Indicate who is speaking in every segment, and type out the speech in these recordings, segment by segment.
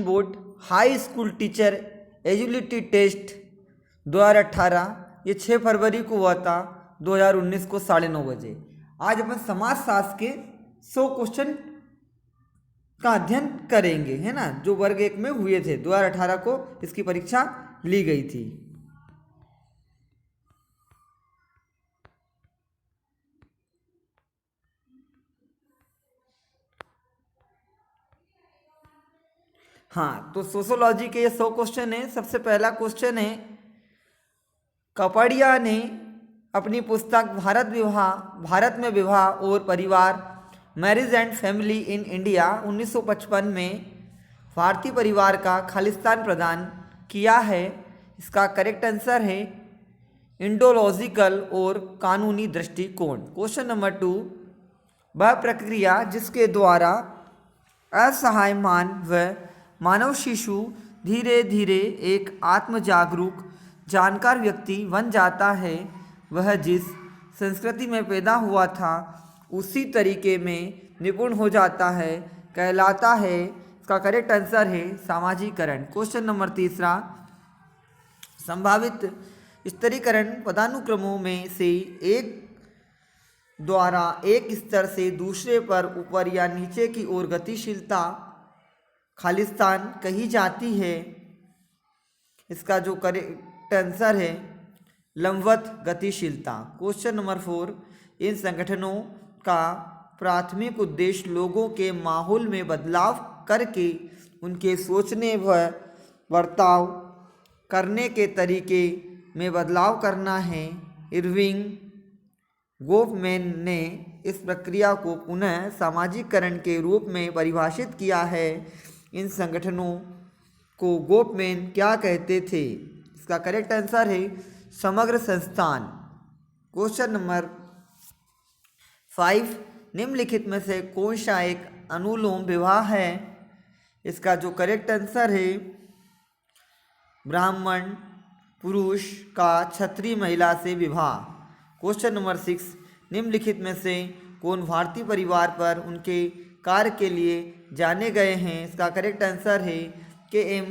Speaker 1: Board high school teacher eligibility test 2018 ये 6 फरवरी को हुआ था, 2019 को 9:30 बजे। आज अपन समाजशास्त्र के 100 क्वेश्चन का अध्ययन करेंगे, है ना, जो वर्ग 1 में हुए थे। 2018 को इसकी परीक्षा ली गई थी। हाँ, तो सोशोलॉजी के ये 100 क्वेश्चन है। सबसे पहला क्वेश्चन है, कपड़िया ने अपनी पुस्तक भारत में विवाह और परिवार, marriage and family in India 1955 में भारतीय परिवार का खालिस्तान प्रदान किया है। इसका करेक्ट आंसर है इंडोलॉजिकल और कानूनी दृष्टिकोण। क्वेश्चन नंबर 2, वह प्रक्रिया जिसके द्वारा असहाय मानव शिशु धीरे धीरे एक आत्म जागरूक जानकार व्यक्ति बन जाता है, वह जिस संस्कृति में पैदा हुआ था उसी तरीके में निपुण हो जाता है, कहलाता है। इसका करेक्ट आंसर है सामाजिकरण। क्वेश्चन नंबर 3, संभावित स्तरीकरण पदानुक्रमों में से एक द्वारा एक स्तर से दूसरे पर ऊपर या नीचे की ओर गतिशीलता खालिस्तान कही जाती है। इसका जो करेक्ट आंसर है लंबवत गतिशीलता। क्वेश्चन नंबर 4, इन संगठनों का प्राथमिक उद्देश्य लोगों के माहौल में बदलाव करके उनके सोचने व बर्ताव करने के तरीके में बदलाव करना है। इरविंग गोफमैन ने इस प्रक्रिया को पुनः सामाजिकरण के रूप में परिभाषित किया है। इन संगठनों को गोफमैन क्या कहते थे? इसका करेक्ट आंसर है समग्र संस्थान। क्वेश्चन नंबर 5, निम्नलिखित में से कौन सा एक अनुलोम विवाह है? इसका जो करेक्ट आंसर है ब्राह्मण पुरुष का क्षत्रिय महिला से विवाह। क्वेश्चन नंबर 6, निम्नलिखित में से कौन भारतीय परिवार पर उनके कार्य के लिए जाने गए हैं? इसका करेक्ट आंसर है के.एम.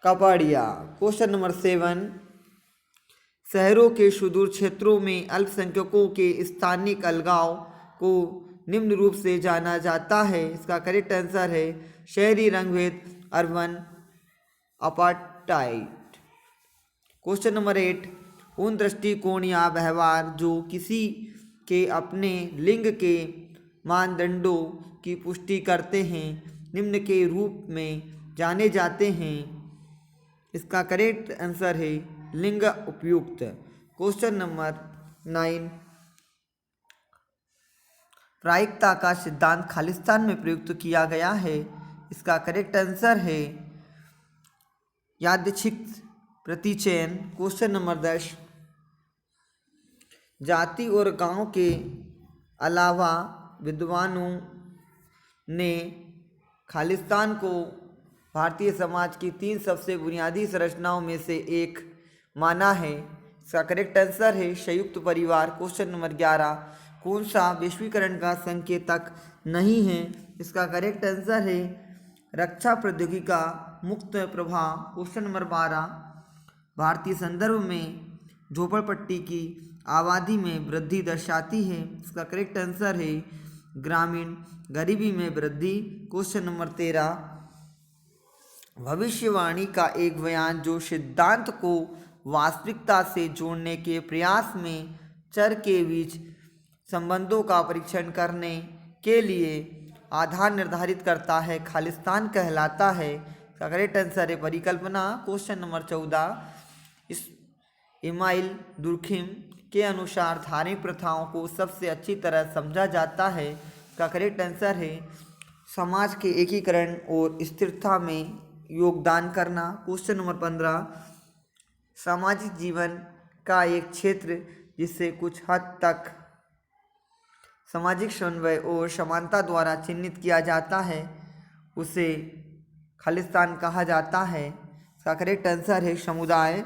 Speaker 1: कपाड़िया। क्वेश्चन नंबर 7, शहरों के सुदूर क्षेत्रों में अल्पसंख्यकों के स्थानिक अलगाव को निम्न रूप से जाना जाता है। इसका करेक्ट आंसर है शहरी रंगभेद, अर्बन अपार्टाइड। क्वेश्चन नंबर 8, उन दृष्टिकोण या व्यवहार जो किसी के अपने लिंग के मानदंडों की पुष्टि करते हैं निम्न के रूप में जाने जाते हैं। इसका करेक्ट आंसर है लिंग उपयुक्त। क्वेश्चन नंबर 9, प्रायिकता का सिद्धांत खालिस्तान में प्रयुक्त किया गया है। इसका करेक्ट आंसर है यादृच्छिक प्रतिचयन। क्वेश्चन नंबर 10, जाति और गांव के अलावा विद्वानों ने खालिस्तान को भारतीय समाज की 3 सबसे बुनियादी संरचनाओं में से एक माना है। इसका करेक्ट आंसर है संयुक्त परिवार। क्वेश्चन नंबर 11, कौन सा वैश्वीकरण का संकेतक नहीं है? इसका करेक्ट आंसर है रक्षा प्रौद्योगिकी का मुक्त प्रभाव। क्वेश्चन नंबर 12, भारतीय संदर्भ में झोपड़पट्टी की आबादी में वृद्धि दर्शाती है। इसका करेक्ट आंसर है ग्रामीण गरीबी में वृद्धि। क्वेश्चन नंबर 13, भविष्यवाणी का एक बयान जो सिद्धांत को वास्तविकता से जोड़ने के प्रयास में चर के बीच संबंधों का परीक्षण करने के लिए आधार निर्धारित करता है, खालिस्तान कहलाता है। इसका करेक्ट आंसर है परिकल्पना। क्वेश्चन नंबर 14, इस इमाइल दुर्खिम के अनुसार धार्मिक प्रथाओं को सबसे अच्छी तरह समझा जाता है। इसका करेक्ट आंसर है समाज के एकीकरण और स्थिरता में योगदान करना। क्वेश्चन नंबर 15, सामाजिक जीवन का एक क्षेत्र जिसे कुछ हद तक सामाजिक समन्वय और समानता द्वारा चिन्हित किया जाता है उसे खालिस्तान कहा जाता है। इसका करेक्ट आंसर है समुदाय।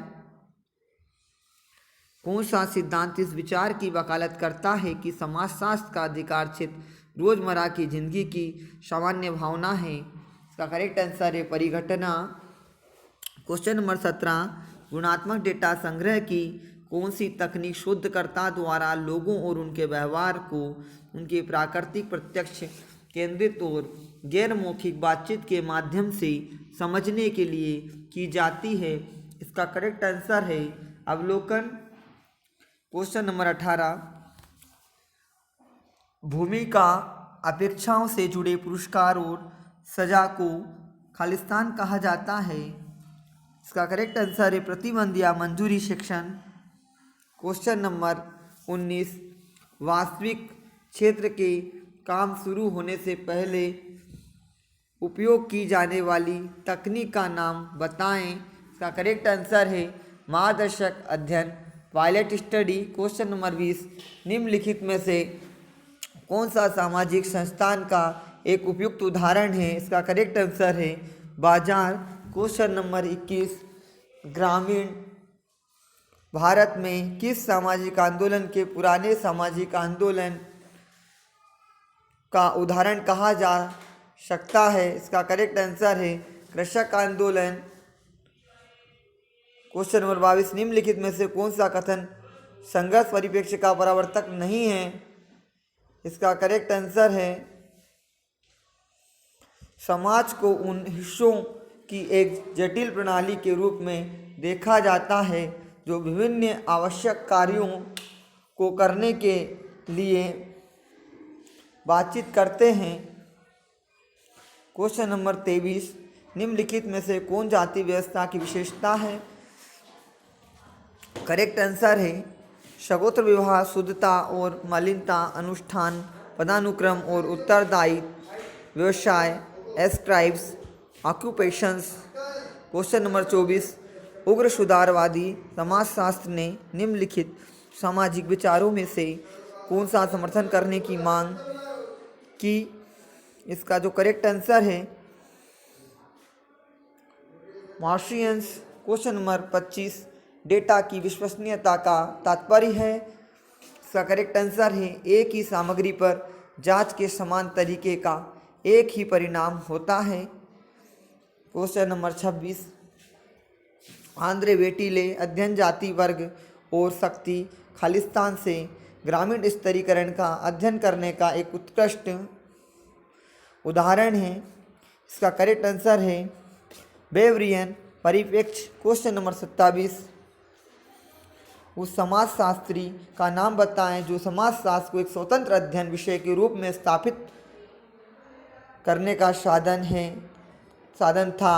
Speaker 1: कौन सा सिद्धांत इस विचार की वकालत करता है कि समाजशास्त्र का अधिकार क्षेत्र रोजमर्रा की जिंदगी की सामान्य भावना है? इसका करेक्ट आंसर है परिघटना। क्वेश्चन नंबर 17, गुणात्मक डेटा संग्रह की कौन सी तकनीक शोधकर्ता द्वारा लोगों और उनके व्यवहार को उनके प्राकृतिक, प्रत्यक्ष, केंद्रित और गैर मौखिक बातचीत के माध्यम से समझने के लिए की जाती है? इसका करेक्ट आंसर है अवलोकन। क्वेश्चन नंबर 18, भूमिका अपेक्षाओं से जुड़े पुरस्कार और सजा को खालिस्तान कहा जाता है? इसका करेक्ट आंसर है प्रतिबंध या मंजूरी सेक्शन। क्वेश्चन नंबर 19, वास्तविक क्षेत्र के काम शुरू होने से पहले उपयोग की जाने वाली तकनीक का नाम बताएं। इसका करेक्ट आंसर है मार्गदर्शक अध्ययन, पायलट स्टडी। क्वेश्चन नंबर 20, निम्नलिखित में से कौन सा सामाजिक संस्थान का एक उपयुक्त उदाहरण है? इसका करेक्ट आंसर है बाजार। क्वेश्चन नंबर 21, ग्रामीण भारत में किस सामाजिक आंदोलन के पुराने सामाजिक आंदोलन का उदाहरण कहा जा सकता है? इसका करेक्ट आंसर है कृषक आंदोलन। क्वेश्चन नंबर 22, निम्नलिखित में से कौन सा कथन संघर्ष परिप्रेक्ष्य का परावर्तक नहीं है? इसका करेक्ट आंसर है समाज को उन हिस्सों की एक जटिल प्रणाली के रूप में देखा जाता है जो विभिन्न आवश्यक कार्यों को करने के लिए बातचीत करते हैं। क्वेश्चन नंबर 23, निम्नलिखित में से कौन जाति व्यवस्था की विशेषता है? करेक्ट आंसर है सगोत्र विवाह, शुद्धता और मलिनता, अनुष्ठान, पदानुक्रम और उत्तरदायित्व, व्यवसाय, एस्क्राइब्स, ऑक्यूपेशंस। क्वेश्चन नंबर 24, उग्र सुधारवादी समाजशास्त्र ने निम्नलिखित सामाजिक विचारों में से कौन सा समर्थन करने की मांग की? इसका जो करेक्ट आंसर है मार्शियंस। क्वेश्चन नंबर 25, डेटा की विश्वसनीयता का तात्पर्य है? इसका करेक्ट आंसर है एक ही सामग्री पर जांच के समान तरीके का एक ही परिणाम होता है। क्वेश्चन नंबर 26, आंद्रे वेटिले अध्ययन जाति, वर्ग और शक्ति खालिस्तान से ग्रामीण स्तरीकरण का अध्ययन करने का एक उत्कृष्ट उदाहरण है। इसका करेक्ट आंसर है बेवरियन परिप्रेक्ष्य। क्वेश्चन नंबर 27, उस समाजशास्त्री का नाम बताएं जो समाजशास्त्र को एक स्वतंत्र अध्ययन विषय के रूप में स्थापित करने का साधन था।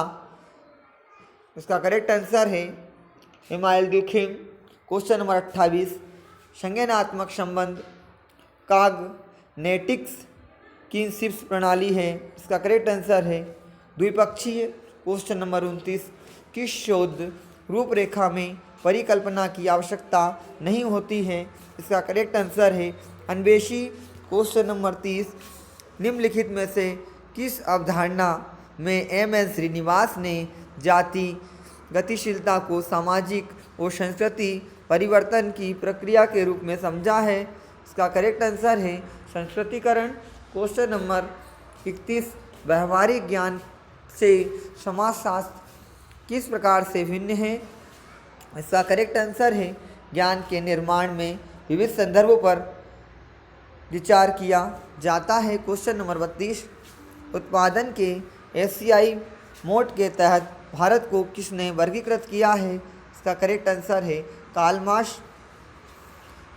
Speaker 1: इसका करेक्ट आंसर है इमानुएल दुर्खिम। क्वेश्चन नंबर 28, संज्ञानात्मक संबंध कॉग्निटिक्स किनशिप्स प्रणाली है? इसका करेक्ट आंसर है द्विपक्षीय। क्वेश्चन नंबर 29, किस शोध रूपरेखा में परिकल्पना की आवश्यकता नहीं होती है? इसका करेक्ट आंसर है अन्वेषी। क्वेश्चन नंबर 30, निम्नलिखित में से किस अवधारणा में एम.एन. श्रीनिवास ने जाति गतिशीलता को सामाजिक और संस्कृति परिवर्तन की प्रक्रिया के रूप में समझा है? इसका करेक्ट आंसर है संस्कृतिकरण। क्वेश्चन नंबर 31, व्यवहारिक ज्ञान से समाजशास्त्र किस प्रकार से भिन्न है? इसका करेक्ट आंसर है ज्ञान के निर्माण में विविध संदर्भों पर विचार किया जाता है। क्वेश्चन नंबर 32, उत्पादन के एशियाई मोड के तहत भारत को किसने वर्गीकृत किया है? इसका करेक्ट आंसर है Karl Marx.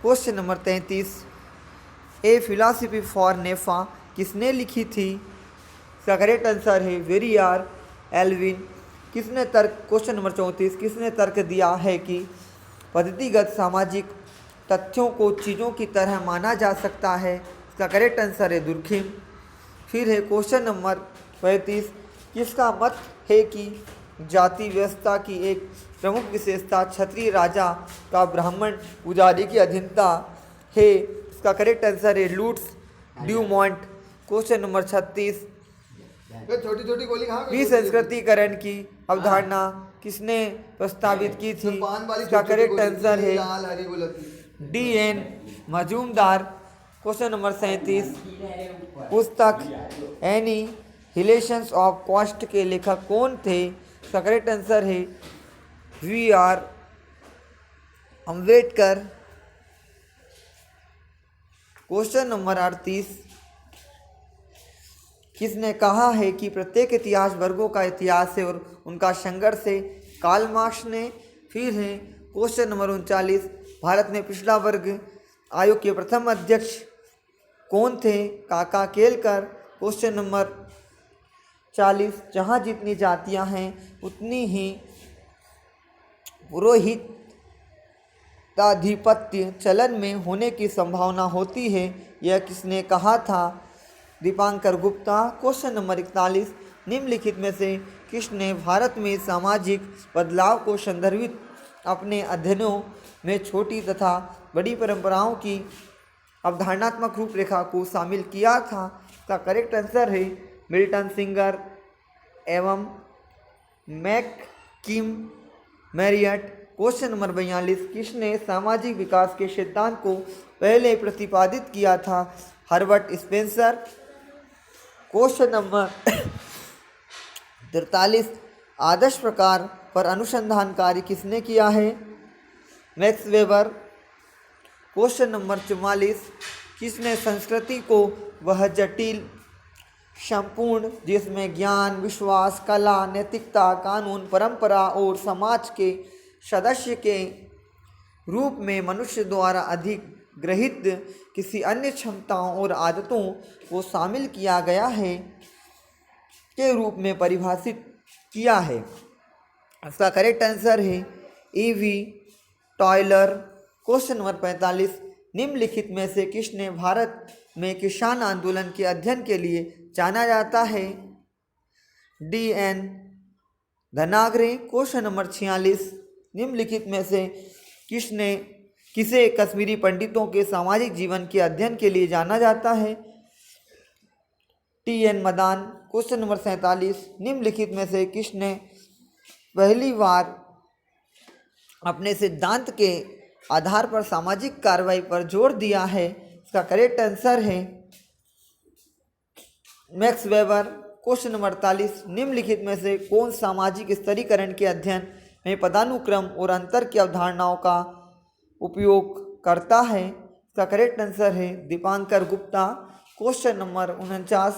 Speaker 1: Question number 33, a philosophy for NEFA किसने लिखी थी? इसका करेक्ट आंसर है वेरियार एल्विन। किसने तर्क क्वेश्चन नंबर 34, किसने तर्क दिया है कि पद्धतिगत सामाजिक तथ्यों को चीज़ों की तरह माना जा सकता है? इसका करेक्ट आंसर है दुर्खिम। फिर है क्वेश्चन नंबर 35, किसका मत है कि जाति व्यवस्था की एक प्रमुख विशेषता क्षत्रिय राजा का ब्राह्मण पुजारी की अधीनता है? इसका करेक्ट आंसर है लूट्स ड्यूमॉन्ट। क्वेश्चन नंबर 36, विसंस्कृतिकरण की अवधारणा किसने प्रस्तावित की थी? इसका करेक्ट आंसर है D.N. मजूमदार। क्वेश्चन नंबर 37, पुस्तक एनी रिलेशंस ऑफ कॉस्ट के लेखक कौन थे? इसका करेक्ट आंसर है B R Ambedkar. Question number 38, किसने कहा है कि प्रत्येक इतिहास वर्गों का इतिहास है और उनका संघर्ष है? कार्ल मार्क्स ने। फिर है क्वेश्चन नंबर 39, भारत में पिछड़ा वर्ग आयोग के प्रथम अध्यक्ष कौन थे? काका केलकर। क्वेश्चन नंबर 40, जहाँ जितनी जातियाँ हैं उतनी ही पुरोहिताधिपत्य चलन में होने की संभावना होती है, यह किसने कहा था? दीपांकर गुप्ता। क्वेश्चन नंबर 41, निम्नलिखित में से किसने भारत में सामाजिक बदलाव को संदर्भित अपने अध्ययनों में छोटी तथा बड़ी परंपराओं की अवधारणात्मक रूपरेखा को शामिल किया था? इसका करेक्ट आंसर है मिल्टन सिंगर एवं मैककिम मैरियट। क्वेश्चन नंबर 42, किसने सामाजिक विकास के सिद्धांत को पहले प्रतिपादित किया था? Herbert Spencer. क्वेश्चन नंबर 43, आदर्श प्रकार पर अनुसंधान कार्य किसने किया है? Max weber. क्वेश्चन नंबर 44, किसने संस्कृति को वह जटिल संपूर्ण जिसमें ज्ञान, विश्वास, कला, नैतिकता, कानून, परंपरा और समाज के सदस्य के रूप में मनुष्य द्वारा अधिक ग्रहित किसी अन्य क्षमताओं और आदतों को शामिल किया गया है के रूप में परिभाषित किया है? इसका करेक्ट आंसर है E.V. टॉयलर। क्वेश्चन नंबर 45, निम्नलिखित में से किसने भारत में किसान आंदोलन के अध्ययन के लिए जाना जाता है? D.N. धनागरे। क्वेश्चन नंबर 46, निम्नलिखित में से किसे कश्मीरी पंडितों के सामाजिक जीवन के अध्ययन के लिए जाना जाता है? T.N. मदान। क्वेश्चन नंबर 47, निम्नलिखित में से किसने पहली बार अपने सिद्धांत के आधार पर सामाजिक कार्रवाई पर जोर दिया है? इसका करेक्ट आंसर है मैक्स वेबर। क्वेश्चन नंबर 48, निम्नलिखित में से कौन सामाजिक स्तरीकरण के अध्ययन में पदानुक्रम और अंतर की अवधारणाओं का उपयोग करता है? इसका करेक्ट आंसर है दीपांकर गुप्ता। क्वेश्चन नंबर 49,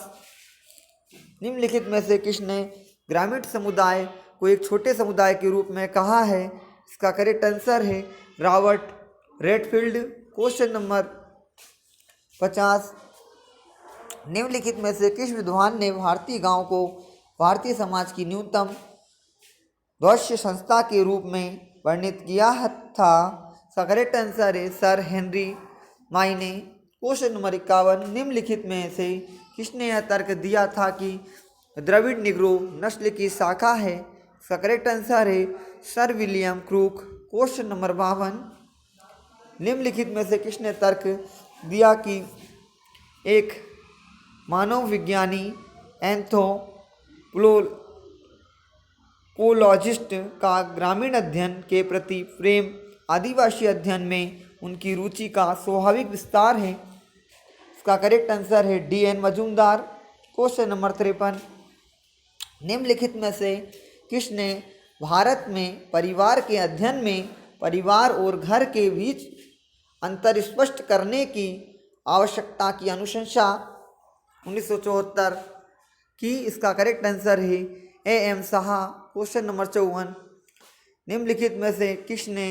Speaker 1: निम्नलिखित में से किसने ग्रामीण समुदाय को एक छोटे समुदाय के रूप में कहा है? इसका करेक्ट आंसर है रॉबर्ट रेडफील्ड। क्वेश्चन नंबर 50, निम्नलिखित में से किस विद्वान ने भारतीय गांव को भारतीय समाज की न्यूनतम दृश्य संस्था के रूप में वर्णित किया था? इसका करेक्ट आंसर है सर हेनरी माइने। क्वेश्चन नंबर 51, निम्नलिखित में से किसने यह तर्क दिया था कि द्रविड़ निग्रो नस्ल की शाखा है? इसका करेक्ट आंसर है sir William crook. Question number 52, निम्नलिखित में से किसने तर्क दिया कि एक मानव विज्ञानी एंथ्रोपोलॉजिस्ट का ग्रामीण अध्ययन के प्रति प्रेम आदिवासी अध्ययन में उनकी रुचि का स्वाभाविक विस्तार है? इसका करेक्ट आंसर है D.N. मजूमदार। क्वेश्चन नंबर 53, निम्नलिखित में से किसने भारत में परिवार के अध्ययन में परिवार और घर के बीच अंतर स्पष्ट करने की आवश्यकता की अनुशंसा 1974 की? इसका करेक्ट आंसर है A.M. साहा। क्वेश्चन नंबर 54, निम्नलिखित में से किसने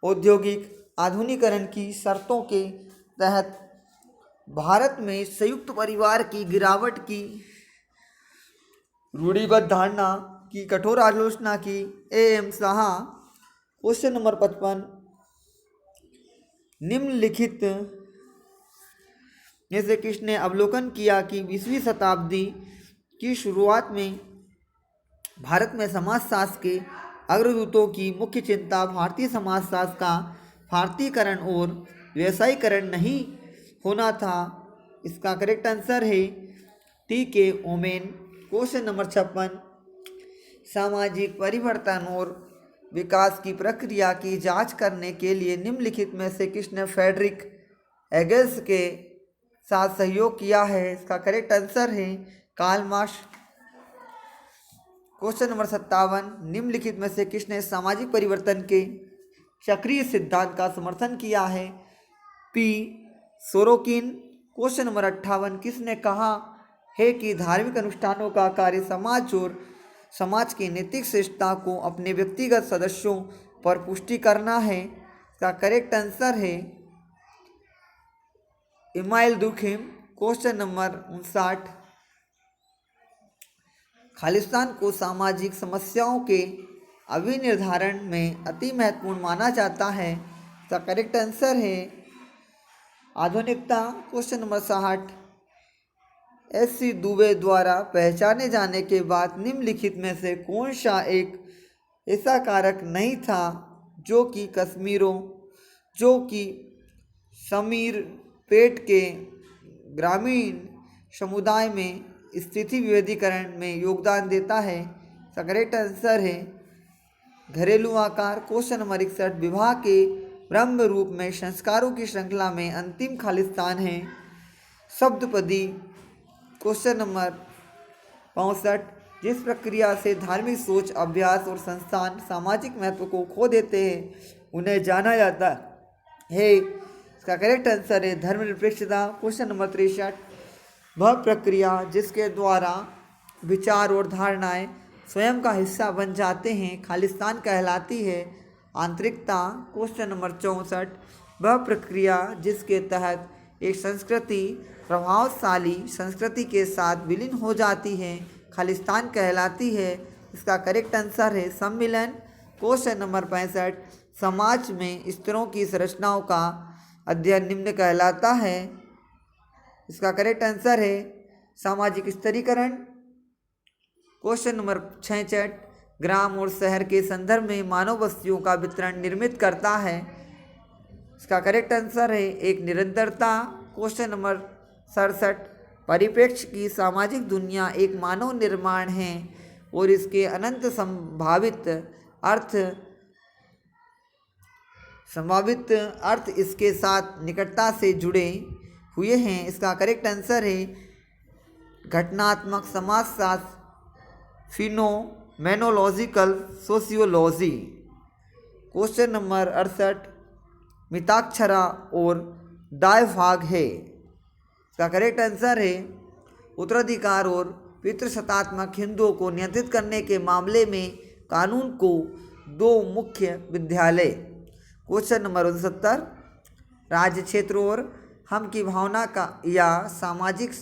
Speaker 1: औद्योगिक आधुनिकीकरण की शर्तों के तहत भारत में संयुक्त परिवार की गिरावट की रूढ़िबद्ध धारणा की कठोर आलोचना की? A.M. साहा। क्वेश्चन नंबर 55, निम्नलिखित में से किसने अवलोकन किया कि 20वीं शताब्दी की शुरुआत में भारत में समाजशास्त्र के अग्रदूतों की मुख्य चिंता भारतीय समाजशास्त्र का भारतीयकरण और व्यवसायीकरण नहीं होना था? इसका करेक्ट आंसर है T.K. ओमेन। क्वेश्चन नंबर 56, सामाजिक परिवर्तन और विकास की प्रक्रिया की जांच करने के लिए निम्नलिखित में से किसने फ्रेडरिक एंगल्स के साथ सहयोग किया है? इसका करेक्ट आंसर है कार्ल मार्क्स। क्वेश्चन नंबर 57, निम्नलिखित में से किसने सामाजिक परिवर्तन के चक्रीय सिद्धांत का समर्थन किया है? P Sorokin. क्वेश्चन नंबर 58, किसने कहा है कि धार्मिक अनुष्ठानों का कार्य समाज और समाज की नैतिक श्रेष्ठता को अपने व्यक्तिगत सदस्यों पर पुष्टि करना है? इसका करेक्ट आंसर है email Durkheim. Question number 59, Khalistan को सामाजिक समस्याओं के अभिनिर्धारण में अति महत्वपूर्ण माना जाता है। इसका करेक्ट आंसर है आधुनिकता। Question number 60, SC. दुबे द्वारा पहचाने जाने के बाद निम्नलिखित में से कौन सा एक ऐसा कारक नहीं था जो कि समीर पेट के ग्रामीण समुदाय में स्थिति विभेदीकरण में योगदान देता है? इसका करेक्ट आंसर है घरेलू आकार। क्वेश्चन नंबर 61, विवाह के ब्रह्म रूप में संस्कारों की श्रृंखला में अंतिम खालिस्तान है? सप्तपदी। क्वेश्चन नंबर 65, जिस प्रक्रिया से धार्मिक सोच, अभ्यास और संस्थान सामाजिक महत्व को खो देते हैं उन्हें जाना जाता है? इसका करेक्ट आंसर है धर्मनिरपेक्षता। क्वेश्चन नंबर 63, वह प्रक्रिया जिसके द्वारा विचार और धारणाएं स्वयं का हिस्सा बन जाते हैं खालिस्तान कहलाती है? आंतरिकता। क्वेश्चन नंबर 64, वह प्रक्रिया जिसके तहत एक संस्कृति प्रभावशाली संस्कृति के साथ विलीन हो जाती है खालिस्तान कहलाती है? इसका करेक्ट आंसर है सम्मिलन। क्वेश्चन नंबर 65, समाज में स्तरों की संरचनाओं का अध्ययन निम्न कहलाता है? इसका करेक्ट आंसर है सामाजिक स्तरीकरण। क्वेश्चन नंबर 66, ग्राम और शहर के संदर्भ में मानव बस्तियों का वितरण निर्मित करता है? इसका करेक्ट आंसर है एक निरंतरता। क्वेश्चन नंबर 67, परिप्रेक्ष्य की सामाजिक दुनिया एक मानव निर्माण है और इसके अनंत संभावित अर्थ इसके साथ निकटता से जुड़े हुए हैं? इसका करेक्ट आंसर है घटनात्मक समाजशास्त्र, phenomenological sociology. Question number 68, Mitakshara और डायभाग है? इसका करेक्ट आंसर है उत्तराधिकार और पितृसत्तात्मक हिंदुओं को नियंत्रित करने के मामले में कानून को दो मुख्य विद्यालय। क्वेश्चन नंबर 69, राज्य क्षेत्र और हम की भावना का या सामाजिक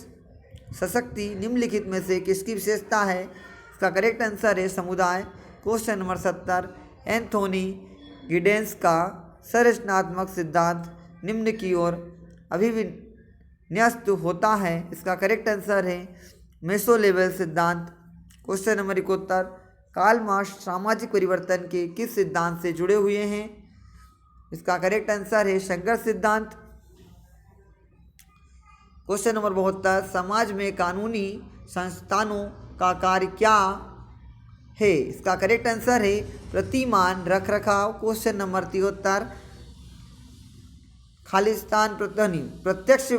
Speaker 1: सशक्ति निम्नलिखित में से किसकी विशेषता है? इसका करेक्ट आंसर है समुदाय। क्वेश्चन नंबर 70, एंथोनी गिडेंस का संरचनात्मक सिद्धांत निम्न की ओर अभिविन्यस्त होता है? इसका करेक्ट आंसर है मेसो लेवल सिद्धांत। क्वेश्चन नंबर 71, कार्ल मार्क्स सामाजिक परिवर्तन के किस सिद्धांत से जुड़े हुए हैं? इसका करेक्ट आंसर है संघर्ष सिद्धांत। क्वेश्चन नंबर 72, समाज में कानूनी संस्थानों का कार्य क्या है? इसका करेक्ट आंसर है प्रतिमान रख रखाव। क्वेश्चन नंबर 73, खालिस्तान प्रत्यक्ष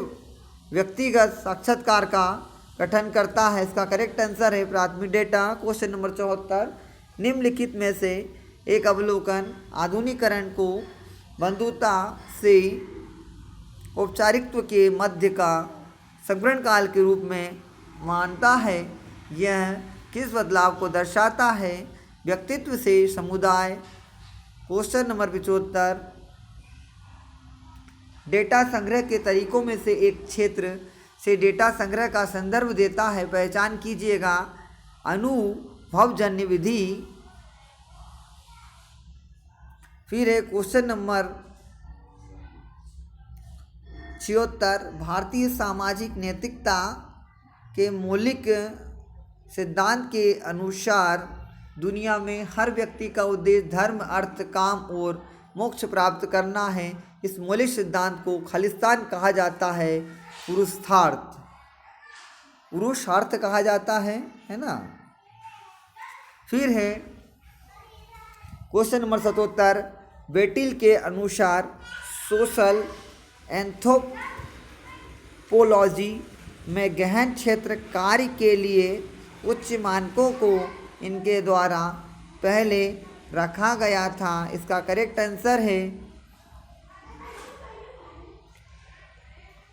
Speaker 1: व्यक्तिगत साक्षात्कार का गठन करता है? इसका करेक्ट आंसर है प्राथमिक डेटा। क्वेश्चन नंबर 74, निम्नलिखित में से एक अवलोकन आधुनिकीकरण को बंधुता से औपचारिकत्व के मध्य का संग्रहण काल के रूप में मानता है? यह किस बदलाव को दर्शाता है? व्यक्तित्व से समुदाय। क्वेश्चन नंबर 75, डेटा संग्रह के तरीकों में से एक क्षेत्र से डेटा संग्रह का संदर्भ देता है? पहचान कीजिएगा। अनुभवजन्य विधि। फिर है क्वेश्चन नंबर 76, भारतीय सामाजिक नैतिकता के मौलिक सिद्धांत के अनुसार दुनिया में हर व्यक्ति का उद्देश्य धर्म, अर्थ, काम और मोक्ष प्राप्त करना है। इस मौलिक सिद्धांत को खालिस्तान कहा जाता है। पुरुषार्थ कहा जाता है ना। फिर है क्वेश्चन नंबर 77, बेटिल के अनुसार सोशल एंथ्रोपोलॉजी में गहन क्षेत्र कार्य के लिए उच्च मानकों को इनके द्वारा पहले रखा गया था। इसका करेक्ट आंसर है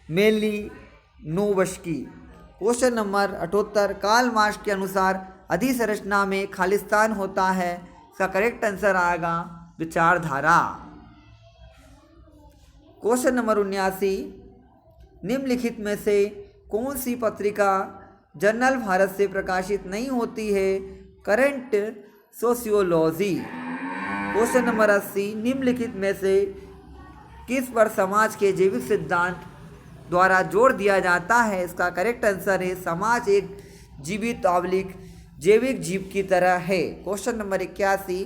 Speaker 1: मेलिनोवस्की। क्वेश्चन नंबर 78, कार्ल मार्क्स के अनुसार अधिसंरचना में खालिस्तान होता है। इसका करेक्ट आंसर आएगा विचारधारा। क्वेश्चन नंबर 79, निम्नलिखित में से कौन सी पत्रिका जर्नल भारत से प्रकाशित नहीं होती है? Current sociology. क्वेश्चन नंबर 80, निम्नलिखित में से किस पर समाज के जैविक सिद्धांत द्वारा जोर दिया जाता है? इसका करेक्ट आंसर है समाज एक जीवित जैविक जीव की तरह है। क्वेश्चन नंबर 81,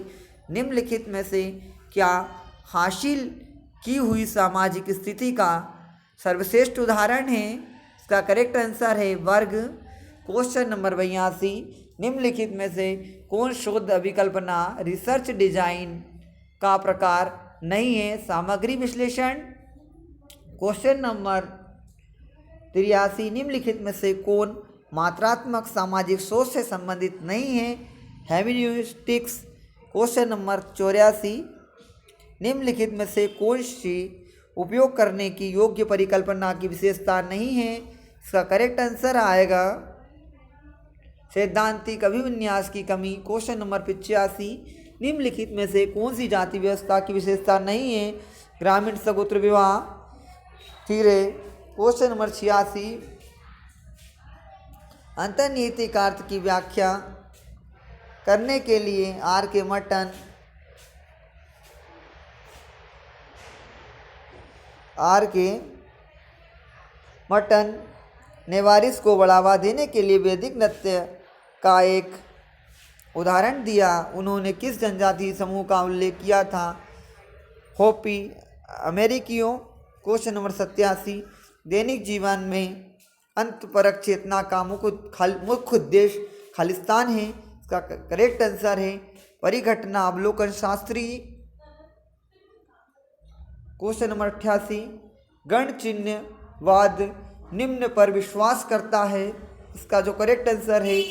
Speaker 1: निम्नलिखित में से क्या हासिल की हुई सामाजिक स्थिति का सर्वश्रेष्ठ उदाहरण है? इसका करेक्ट आंसर है वर्ग। क्वेश्चन नंबर 82, निम्नलिखित में से कौन शोध अभिकल्पना रिसर्च डिजाइन का प्रकार नहीं है? सामग्री विश्लेषण। क्वेश्चन नंबर 83, निम्नलिखित में से कौन मात्रात्मक सामाजिक सोच से संबंधित नहीं है? हेमिन्यूस्टिक्स। क्वेश्चन नंबर 84, निम्नलिखित में से कौन सी उपयोग करने की योग्य परिकल्पना की विशेषता नहीं है? इसका करेक्ट आंसर आएगा सैद्धांतिक अभिविन्यास की कमी। क्वेश्चन नंबर 85, निम्नलिखित में से कौन सी जाति व्यवस्था की विशेषता नहीं है? ग्रामीण सगोत्र विवाह। फिर क्वेश्चन नंबर 86, अंतर्निहित अर्थ की व्याख्या करने के लिए आर के मटन नेवारिस को बढ़ावा देने के लिए वैदिक नृत्य का एक उदाहरण दिया। उन्होंने किस जनजाति समूह का उल्लेख किया था? होपी अमेरिकियों। क्वेश्चन नंबर 87, दैनिक जीवन में अंतपरक चेतना का मुख्य उद्देश्य खालिस्तान है। इसका करेक्ट आंसर है परिघटना अवलोकन शास्त्री। क्वेश्चन नंबर 88, गण चिन्हवाद निम्न पर विश्वास करता है। इसका जो करेक्ट आंसर है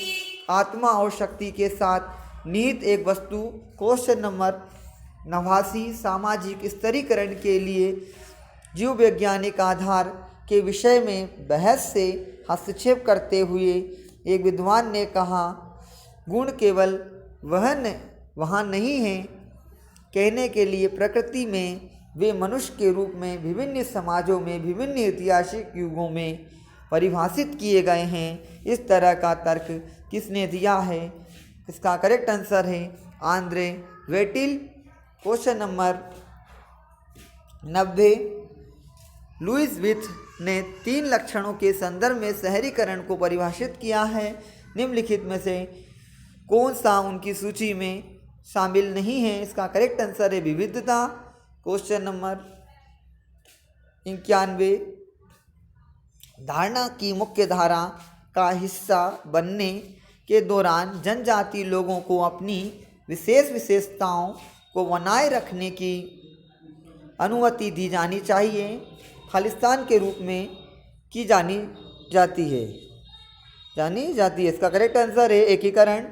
Speaker 1: आत्मा और शक्ति के साथ निहित एक वस्तु। क्वेश्चन नंबर 89, सामाजिक स्तरीकरण के लिए जीव वैज्ञानिक आधार के विषय में बहस से हस्तक्षेप करते हुए एक विद्वान ने कहा, गुण केवल वहाँ नहीं है कहने के लिए प्रकृति में वे मनुष्य के रूप में विभिन्न समाजों में विभिन्न ऐतिहासिक युगों में परिभाषित किए गए हैं। इस तरह का तर्क किसने दिया है? इसका करेक्ट आंसर है आंद्रे वेटिल। क्वेश्चन नंबर 90, लुईस विथ ने 3 लक्षणों के संदर्भ में शहरीकरण को परिभाषित किया है। निम्नलिखित में से कौन सा उनकी सूची में शामिल नहीं है? इसका करेक्ट आंसर है विविधता। क्वेश्चन नंबर 91, धारणा की मुख्य धारा का हिस्सा बनने के दौरान जनजातीय लोगों को अपनी विशेषताओं को बनाए रखने की अनुमति दी जानी चाहिए। खालिस्तान के रूप में की जानी जाती है। इसका करेक्ट आंसर है एकीकरण।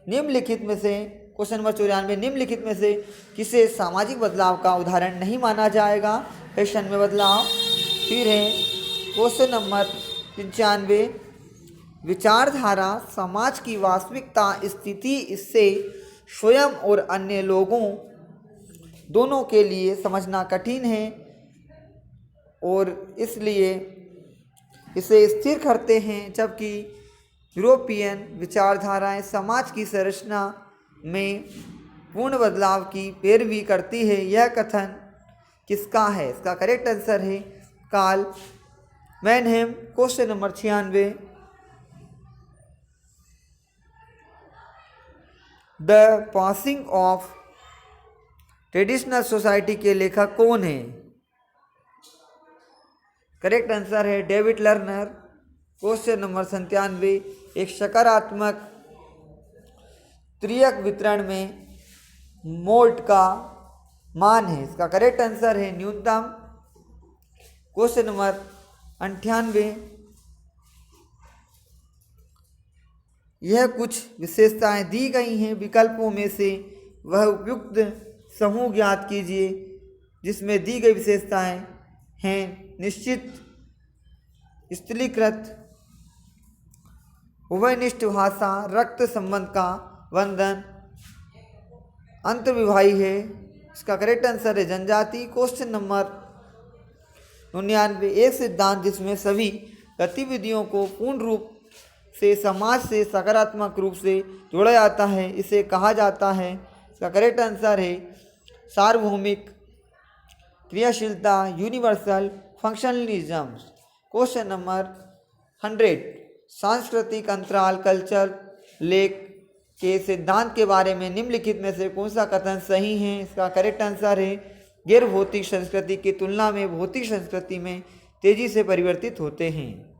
Speaker 1: निम्नलिखित में से क्वेश्चन नंबर 94, निम्नलिखित में से किसे सामाजिक बदलाव का उदाहरण नहीं माना जाएगा? फैशन में बदलाव। फिर है क्वेश्चन नंबर 95, विचारधारा समाज की वास्तविकता स्थिति इससे स्वयं और अन्य लोगों दोनों के लिए समझना कठिन है और इसलिए इसे स्थिर करते हैं, जबकि यूरोपियन विचारधाराएं समाज की संरचना में पूर्ण बदलाव की पैरवी करती है। यह कथन किसका है? इसका करेक्ट आंसर है Karl Mannheim. Question number 96, the passing of traditional society के लेखक कौन है? करेक्ट आंसर है डेविड लर्नर। क्वेश्चन नंबर 97, एक सकारात्मक त्रियक वितरण में मोल्ट का मान है। इसका करेक्ट आंसर है न्यूनतम। क्वेश्चन नंबर 98, यह कुछ विशेषताएं दी गई हैं। विकल्पों में से वह उपयुक्त समूह ज्ञात कीजिए जिसमें दी गई विशेषताएं हैं। निश्चित, स्थलीकृत, उभयनिष्ठ भाषा, रक्त संबंध का बंधन, अंतर्विवाही है। इसका करेक्ट आंसर है जनजाति। क्वेश्चन नंबर 99, एक सिद्धांत जिसमें सभी गतिविधियों को पूर्ण रूप से समाज से सकारात्मक रूप से जोड़ा जाता है, इसे कहा जाता है। इसका करेक्ट आंसर है सार्वभौमिक क्रियाशीलता, यूनिवर्सल फंक्शनलिज्म। क्वेश्चन नंबर 100, सांस्कृतिक अंतराल, कल्चर लेक के सिद्धांत के बारे में निम्नलिखित में से कौन सा कथन सही है? इसका करेक्ट आंसर है गैर भौतिक संस्कृति की तुलना में भौतिक संस्कृति में तेजी से परिवर्तित होते हैं।